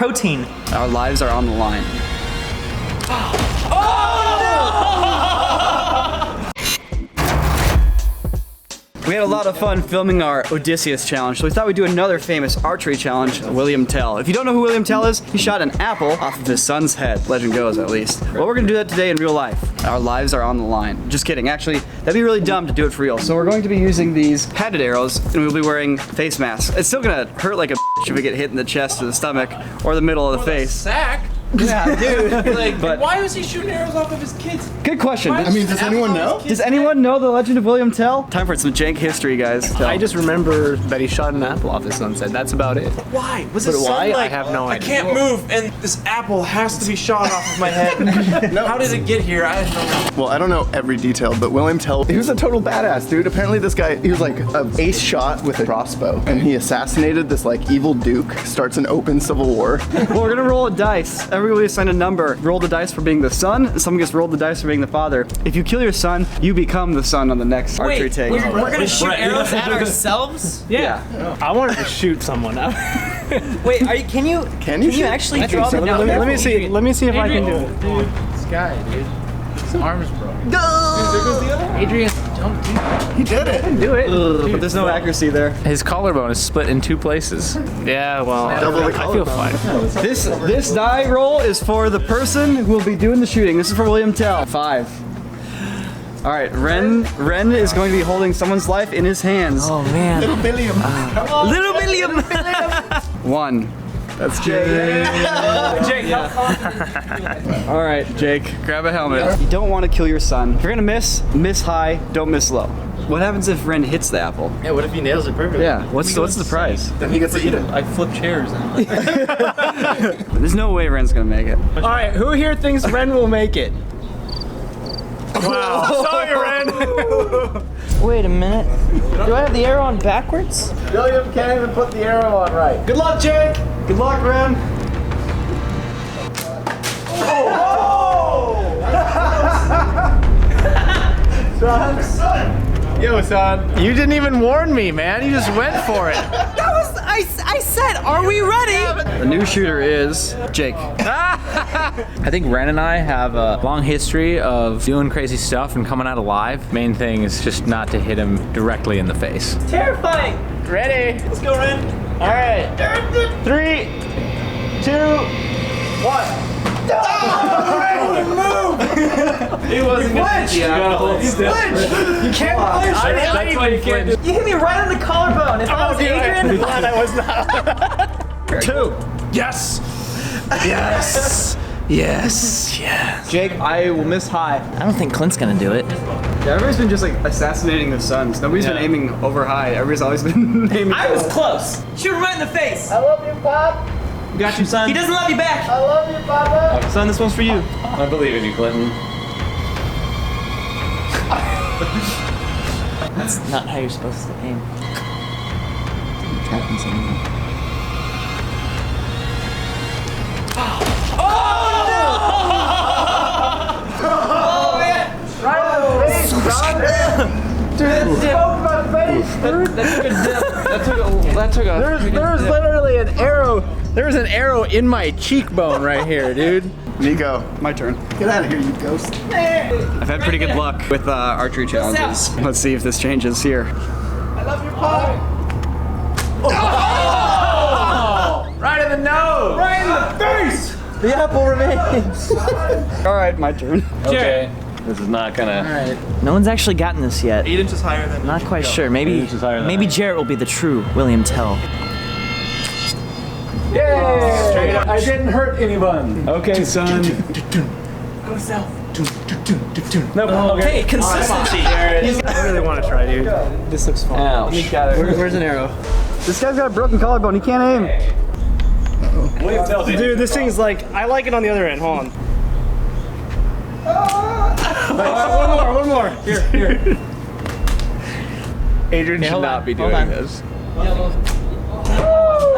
protein. Our lives are on the line. We had a lot of fun filming our Odysseus challenge, so we thought we'd do another famous archery challenge, William Tell. If you don't know who William Tell is, he shot an apple off of his son's head. Legend goes, at least. Well, we're gonna do that today in real life. Our lives are on the line. Just kidding. Actually, that'd be really dumb to do it for real. So we're going to be using these padded arrows, and we'll be wearing face masks. It's still gonna hurt like a bitch if we get hit in the chest or the stomach or the middle of the face. Sack? Yeah, dude. Like, but why was he shooting arrows off of his kids? Good question. I mean, does anyone know? Does anyone know the legend of William Tell? Time for some jank history, guys. I just remember that he shot an apple off his sun's head. That's about it. Why? Was But his son why? like, I have no I idea. can't move, and this apple has to be shot off of my head. No. How did it get here? I don't know. Well, I don't know every detail, but William Tell, he was a total badass, dude. Apparently this guy, he was like an ace shot with a crossbow, and he assassinated this like evil duke, starts an open civil war. Well, we're gonna roll a dice. Everybody assign a number. Roll the dice for being the son, and someone gets rolled the dice for being the father. If you kill your son, you become the son on the next archery take. We're gonna shoot arrows at ourselves? Yeah. I wanted to shoot someone. Wait, can you actually draw the number? Let me see. Let me see if I can do it. Dude, this guy, dude. His arm's broken. Adrian, don't do that. He did it. Do it. But there's no accuracy there. His collarbone is split in 2 places. Yeah, well, Double the I feel collarbone. fine. This die roll is for the person who will be doing the shooting. This is for William Tell. 5. All right, Wren is going to be holding someone's life in his hands. Oh man. Little William. Come on. Little William. 1. That's Jake. Jake, All right, Jake, grab a helmet. You don't want to kill your son. If you're gonna miss high, don't miss low. What happens if Wren hits the apple? Yeah, what if he nails it perfectly? Yeah, what's the prize? Then he gets to eat it. I flip chairs. There's no way Wren's gonna make it. All right, who here thinks Wren will make it? Wow. Sorry, Wren. Wait a minute. Do I have the arrow on backwards? William can't even put the arrow on right. Good luck, Jake. Good luck, Wren. Yo, son, you didn't even warn me, man. You just went for it. I said, are we ready? The new shooter is Jake. I think Wren and I have a long history of doing crazy stuff and coming out alive. Main thing is just not to hit him directly in the face. Terrifying. Ready? Let's go, Wren. All right. 3, 2, 1. He wasn't gonna hit you. You gotta hold still. You can't flinch. That's why you can't just. You hit me right on the collarbone. If I was Adrian, I'm glad I was not. 2. Yes! Yes! Yes! Yes! Jake, I will miss high. I don't think Clint's gonna do it. Yeah, everybody's been just like assassinating their sons. Nobody's been aiming over high. Everybody's always been aiming. I was close. Shoot him right in the face. I love you, Pop. Got you, son. He doesn't love you back. I love you, Papa. Son, this one's for you. I believe in you, Clinton. That's not how you're supposed to aim. There's literally an arrow. There was an arrow in my cheekbone right here, dude. Nico, My turn. get out of here, you ghost. I've had pretty good luck with archery challenges. Let's see if this changes here. I love your pop. Oh! Right in the nose. Right in the face. The apple remains. All right, my turn. Okay. This is not gonna. No one's actually gotten this yet. 8 inches higher than. Not quite sure. Maybe inches higher than maybe that. Jarrett will be the true William Tell. Yay! Straight up. I didn't hurt anyone. Okay, son. Go south. No, Okay, consistency. I really want to try, dude. This looks fun. Where's an arrow? This guy's got a broken collarbone. He can't aim. William Tell, Dude, this thing's like, I like it on the other end. Hold on. One more. Here. Adrian should not be doing this.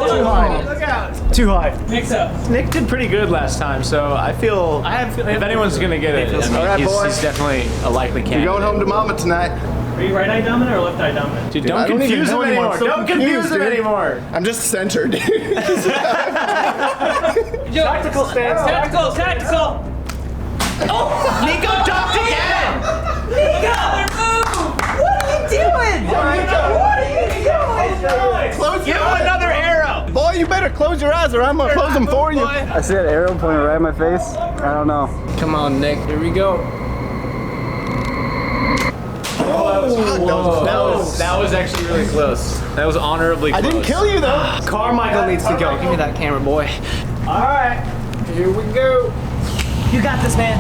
Too high. Look out. Too high. Mix up. Nick did pretty good last time, so I feel if anyone's gonna get it, All right, he's boys. definitely a likely You're candidate. going home to mama tonight. Are you right eye dominant or left eye dominant? Dude, I don't don't even confuse him know anymore. anymore. I'm so Don't confuse confused, him dude. anymore. I'm just centered, dude. Tactical stance. Tactical. Tactical. Nico ducked again! Nico! What are you doing? What are you doing? Close Give your him eyes. another arrow. Boy, you better close your eyes or I'm gonna close them for you. I see that arrow pointing right at my face. I don't know. Come on, Nick. Here we go. That was actually really close. That was honorably close. I didn't kill you though. Carmichael needs to go. Give me that camera, boy. All right. Here we go. You got this, man.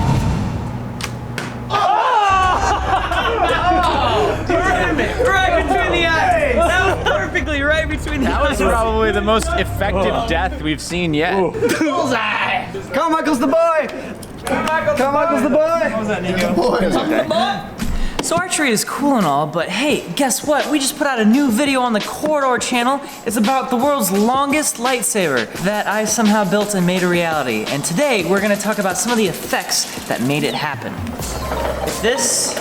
Right between the eyes. That was perfectly right between the eyes. That was probably the most effective death we've seen yet. bullseye. Carmichael's the boy! Carmichael's the boy! So archery is cool and all, but hey, guess what? We just put out a new video on the Corridor channel. It's about the world's longest lightsaber that I somehow built and made a reality. And today, we're gonna talk about some of the effects that made it happen. This...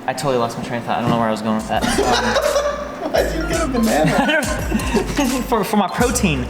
I totally lost my train of thought. I don't know where I was going with that. Why'd you get a banana? For my protein.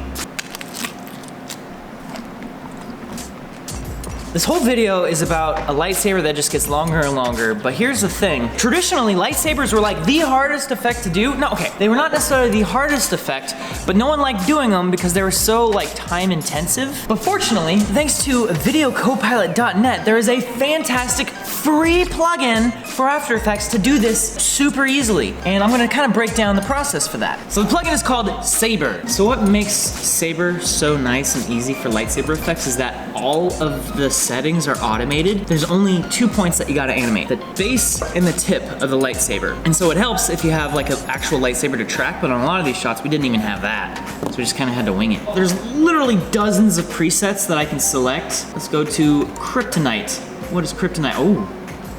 This whole video is about a lightsaber that just gets longer and longer, but here's the thing. Traditionally, lightsabers were like the hardest effect to do. No, okay, they were not necessarily the hardest effect, but no one liked doing them because they were so like time intensive. But fortunately, thanks to videocopilot.net, there is a fantastic free plugin for After Effects to do this super easily. And I'm gonna kind of break down the process for that. So the plugin is called Saber. So what makes Saber so nice and easy for lightsaber effects is that all of the settings are automated. There's only 2 points that you gotta animate: the base and the tip of the lightsaber. And so it helps if you have like an actual lightsaber to track, but on a lot of these shots, we didn't even have that. So we just kind of had to wing it. There's literally dozens of presets that I can select. Let's go to Kryptonite. What is Kryptonite? Oh.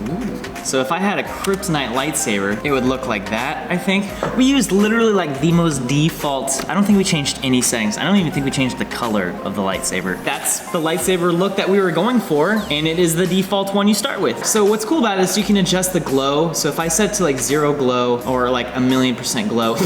Ooh. So if I had a Kryptonite lightsaber, it would look like that, I think. We used literally like the most default, I don't think we changed any settings. I don't even think we changed the color of the lightsaber. That's the lightsaber look that we were going for, and it is the default one you start with. So what's cool about it is you can adjust the glow. So if I set to like 0 glow or like 1,000,000% glow,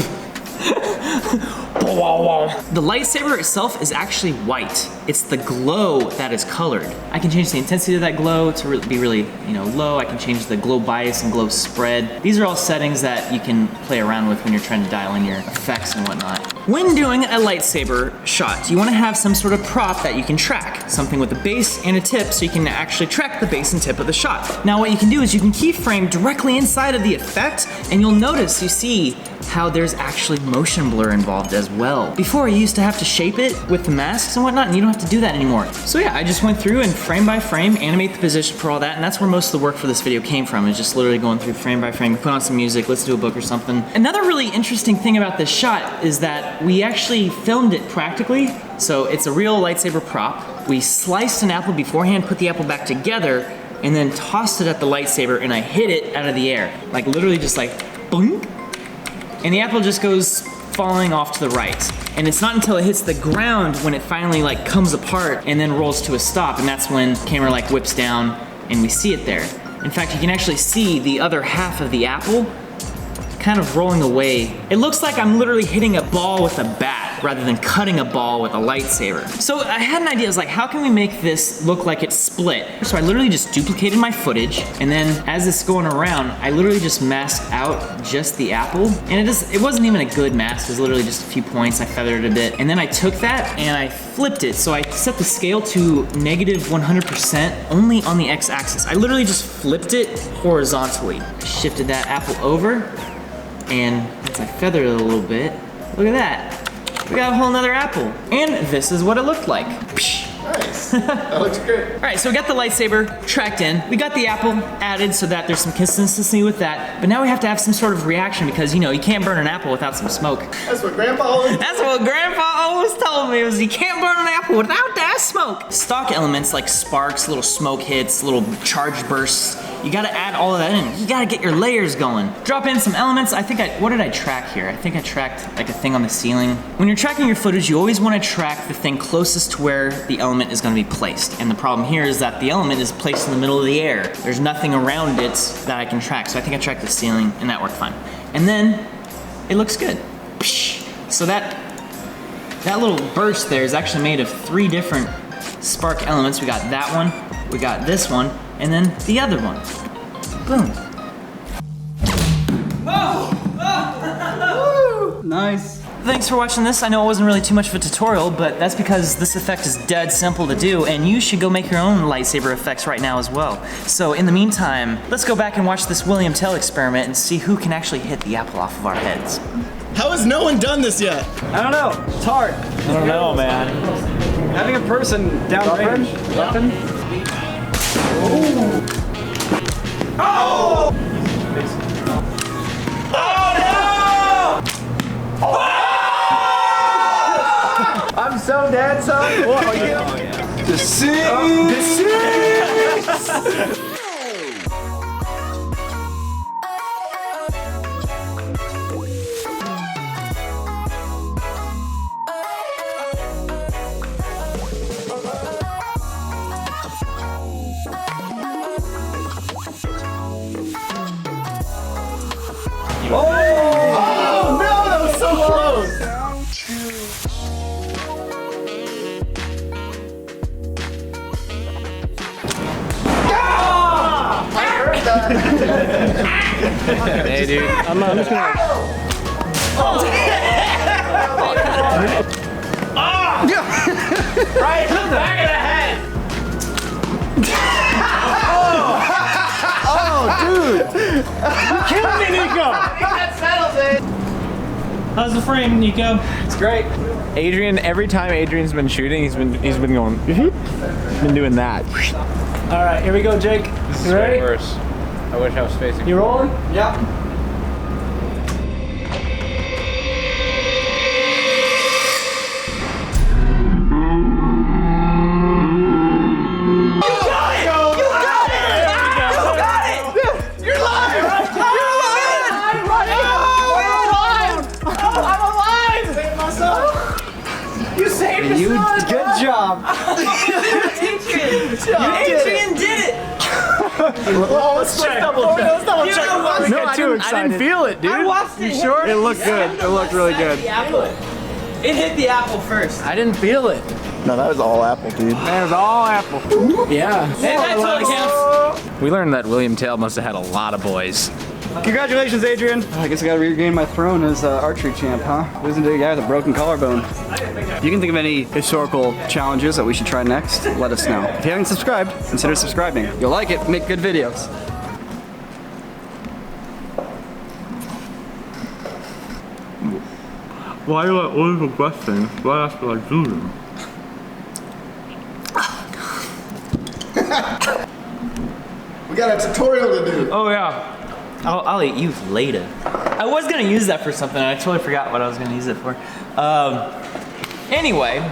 the lightsaber itself is actually white. It's the glow that is colored. I can change the intensity of that glow to be really, low. I can change the glow bias and glow spread. These are all settings that you can play around with when you're trying to dial in your effects and whatnot. When doing a lightsaber shot, you want to have some sort of prop that you can track. Something with a base and a tip so you can actually track the base and tip of the shot. Now what you can do is you can keyframe directly inside of the effect, and you'll notice, you see how there's actually motion blur involved as well. Before, you used to have to shape it with the masks and whatnot, and you don't have to do that anymore. So yeah, I just went through and frame by frame, animate the position for all that, and that's where most of the work for this video came from, is just literally going through frame by frame, put on some music, listen to a book or something. Another really interesting thing about this shot is that we actually filmed it practically. So it's a real lightsaber prop. We sliced an apple beforehand, put the apple back together, and then tossed it at the lightsaber, and I hit it out of the air. Like literally just like, boink. And the apple just goes falling off to the right. And it's not until it hits the ground when it finally like comes apart and then rolls to a stop, and that's when the camera like whips down and we see it there. In fact, you can actually see the other half of the apple kind of rolling away. It looks like I'm literally hitting a ball with a bat rather than cutting a ball with a lightsaber. So I had an idea, I was like, how can we make this look like it's split? So I literally just duplicated my footage, and then as it's going around, I literally just masked out just the apple. And it wasn't even a good mask, it was literally just a few points, I feathered it a bit. And then I took that and I flipped it. So I set the scale to -100% only on the x-axis. I literally just flipped it horizontally. Shifted that apple over, and as I feathered it a little bit, look at that. We got a whole nother apple. And this is what it looked like. Nice. That looks great. All right, so we got the lightsaber tracked in. We got the apple added so that there's some consistency with that. But now we have to have some sort of reaction because, you can't burn an apple without some smoke. That's what Grandpa always That's what Grandpa always told me, was you can't burn an apple without that smoke. Stock elements like sparks, little smoke hits, little charge bursts, you gotta add all of that in. You gotta get your layers going. Drop in some elements. What did I track here? I think I tracked like a thing on the ceiling. When you're tracking your footage, you always wanna track the thing closest to where the element is gonna be placed. And the problem here is that the element is placed in the middle of the air. There's nothing around it that I can track. So I think I tracked the ceiling, and that worked fine. And then it looks good. So that That little burst there is actually made of 3 different spark elements. We got that one, we got this one, and then the other one. Boom. Nice. Thanks for watching this. I know it wasn't really too much of a tutorial, but that's because this effect is dead simple to do, and you should go make your own lightsaber effects right now as well. So in the meantime, let's go back and watch this William Tell experiment and see who can actually hit the apple off of our heads. How has no one done this yet? I don't know. It's hard. I don't know, man. Having a person downrange. Nothing? Oh! I'm so dead, son. Oh, yeah. The six! Oh no, that was so close! Hey, dude. I'm just gonna. Right to the back of the head. Kill me, Nico! That settles it. How's the frame, Nico? It's great. Adrian, every time Adrian's been shooting, he's been going, been doing that. All right, here we go, Jake. This You ready? way worse. I wish I was facing. You rolling? Yeah. Good job. Adrian did it! Oh, let's check. Double check. Let's double check. No, I didn't feel it, dude. I watched it. Sure? It looked good. It looked really good. It hit the apple first. I didn't feel it. No, that was all apple, dude. That was all apple. Yeah. Hey, that totally counts. We learned that William Tell must have had a lot of boys. Congratulations, Adrian. I guess I gotta regain my throne as archery champ, huh? Losing to a guy with a broken collarbone. If you can think of any historical challenges that we should try next, let us know. If you haven't subscribed, consider subscribing. You'll like it, make good videos. Why do I always regret things right after I do them? We got a tutorial to do. Oh yeah. I'll eat you later. I was gonna use that for something and I totally forgot what I was gonna use it for. Anyway,